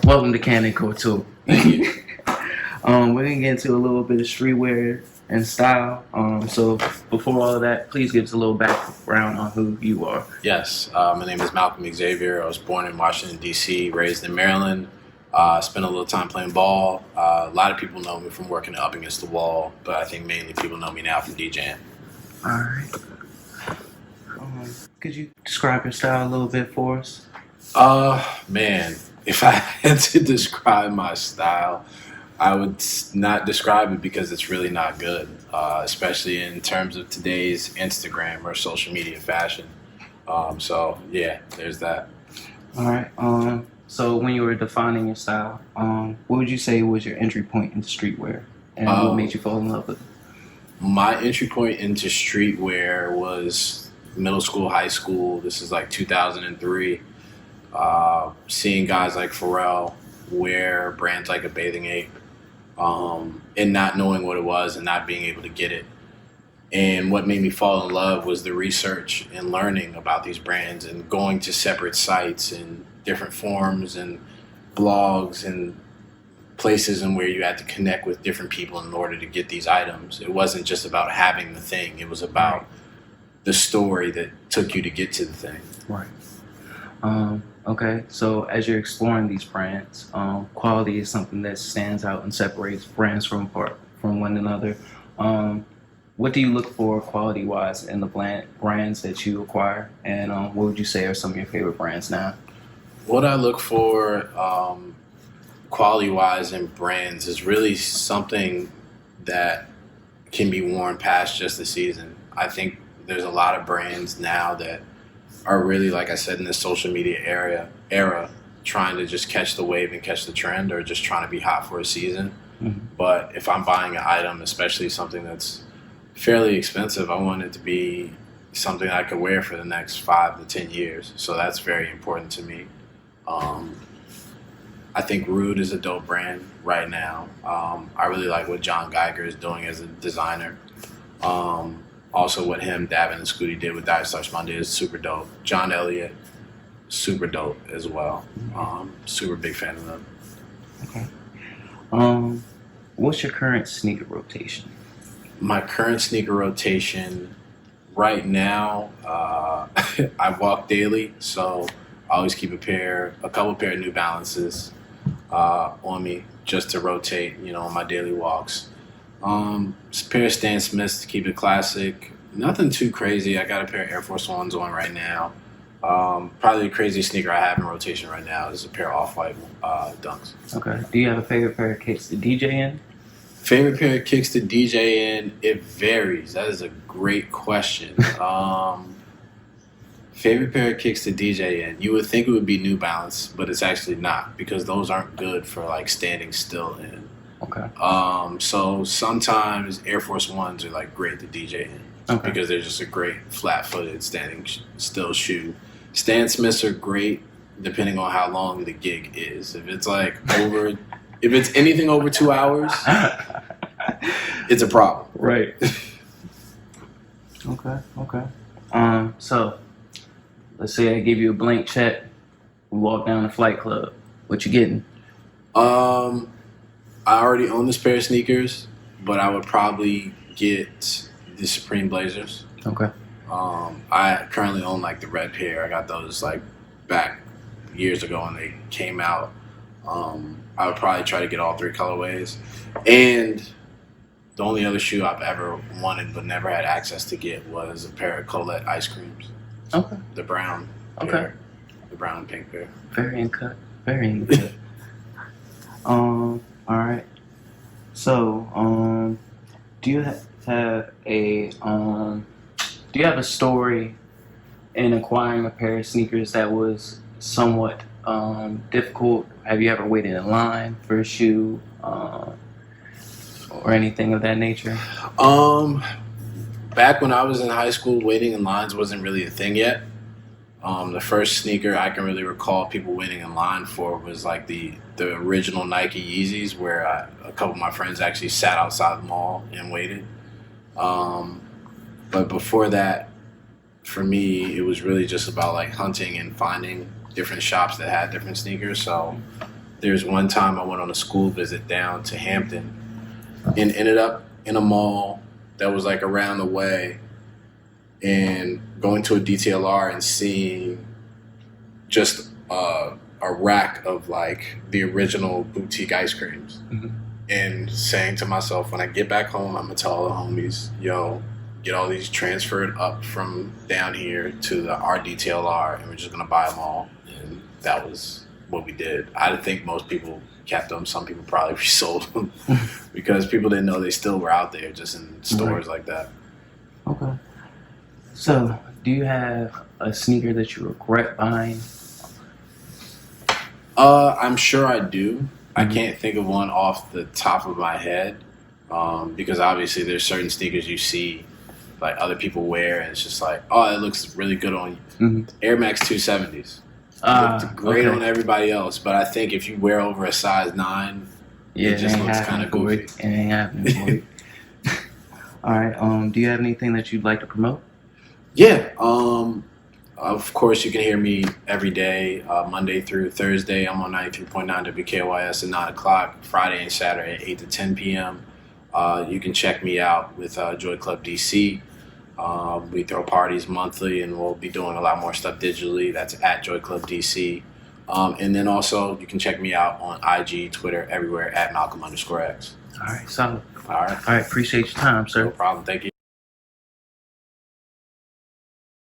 Welcome to Candid Couture. Thank you. We're gonna get into a little bit of streetwear and style. So before all of that, please give us a little background on who you are. Yes, my name is Malcolm Xavier. I was born in Washington, D.C., raised in Maryland. Spent a little time playing ball. A lot of people know me from working up against the wall, but I think mainly people know me now from DJing. All right. Could you describe your style a little bit for us? Man, if I had to describe my style, I would not describe it because it's really not good, especially in terms of today's Instagram or social media fashion. So yeah, there's that. All right. So when you were defining your style, what would you say was your entry point into streetwear, and what made you fall in love with it? My entry point into streetwear was middle school, high school. This is like 2003. Seeing guys like Pharrell wear brands like a Bathing Ape, and not knowing what it was and not being able to get it. And what made me fall in love was the research and learning about these brands and going to separate sites and different forums and blogs and places and where you had to connect with different people in order to get these items. It wasn't just about having the thing. It was about the story that took you to get to the thing. Right. Okay, so as you're exploring these brands, quality is something that stands out and separates brands from one another. What do you look for quality-wise in the brands that you acquire, and what would you say are some of your favorite brands now? What I look for quality-wise in brands is really something that can be worn past just the season. I think there's a lot of brands now that are really, like I said, in this social media era, trying to just catch the wave and catch the trend, or just trying to be hot for a season. Mm-hmm. But if I'm buying an item, especially something that's fairly expensive, I want it to be something I could wear for the next 5 to 10 years. So that's very important to me. I think Rude is a dope brand right now. I really like what John Geiger is doing as a designer. Also, what him, Davin, and Scooty did with Dive Starch Monday is super dope. John Elliott, super dope as well. Super big fan of them. Okay. What's your current sneaker rotation? My current sneaker rotation right now, I walk daily, so I always keep a couple pair of New Balances on me just to rotate, on my daily walks. A pair of Stan Smiths to keep it classic. Nothing too crazy. I got a pair of Air Force Ones on right now. Probably the craziest sneaker I have in rotation right now is a pair of Off-White Dunks. Okay. Do you have a favorite pair of kicks to DJ in? Favorite pair of kicks to DJ in? It varies. That is a great question. Favorite pair of kicks to DJ in? You would think it would be New Balance, but it's actually not, because those aren't good for like standing still in. Okay. So sometimes Air Force Ones are like great to DJ in, because they're just a great flat-footed standing still shoe. Stan Smiths are great depending on how long the gig is. If it's if it's anything over 2 hours, it's a problem. Right. Okay. So let's say I give you a blank check. We walk down to Flight Club. What you getting? I already own this pair of sneakers, but I would probably get the Supreme Blazers. Okay. I currently own like the red pair. I got those like back years ago when they came out. I would probably try to get all 3 colorways. And the only other shoe I've ever wanted but never had access to get was a pair of Colette ice creams. Okay. The brown pair. The brown and pink pair. Very in cut. All right. So, do you have a story in acquiring a pair of sneakers that was somewhat difficult? Have you ever waited in line for a shoe, or anything of that nature? Back when I was in high school, waiting in lines wasn't really a thing yet. The first sneaker I can really recall people waiting in line for was like the original Nike Yeezys, where a couple of my friends actually sat outside the mall and waited. But before that, for me, it was really just about like hunting and finding different shops that had different sneakers. So There's one time I went on a school visit down to Hampton and ended up in a mall that was like around the way, and going to a DTLR and seeing just a rack of like the original boutique ice creams, and saying to myself, when I get back home, I'm gonna tell all the homies, yo, get all these transferred up from down here to the our DTLR, and we're just gonna buy them all. And that was what we did. I think most people kept them. Some people probably resold them because people didn't know they still were out there, just in stores like that. Okay. So, do you have a sneaker that you regret buying? I'm sure I do. I can't think of one off the top of my head, because obviously there's certain sneakers you see like other people wear, and it's just like, oh, it looks really good on you. Air Max 270s. Looked great on everybody else, but I think if you wear over a size 9, it just looks kind of goofy. It ain't happening. All right. Do you have anything that you'd like to promote? Yeah. Of course, you can hear me every day, Monday through Thursday. I'm on 93.9 WKYS at 9 o'clock, Friday and Saturday at 8 to 10 p.m. You can check me out with Joy Club DC. We throw parties monthly, and we'll be doing a lot more stuff digitally. That's at Joy Club DC. And then also, you can check me out on IG, Twitter, everywhere at Malcolm_X. All right, solid. All right. All right, appreciate your time, sir. No problem. Thank you.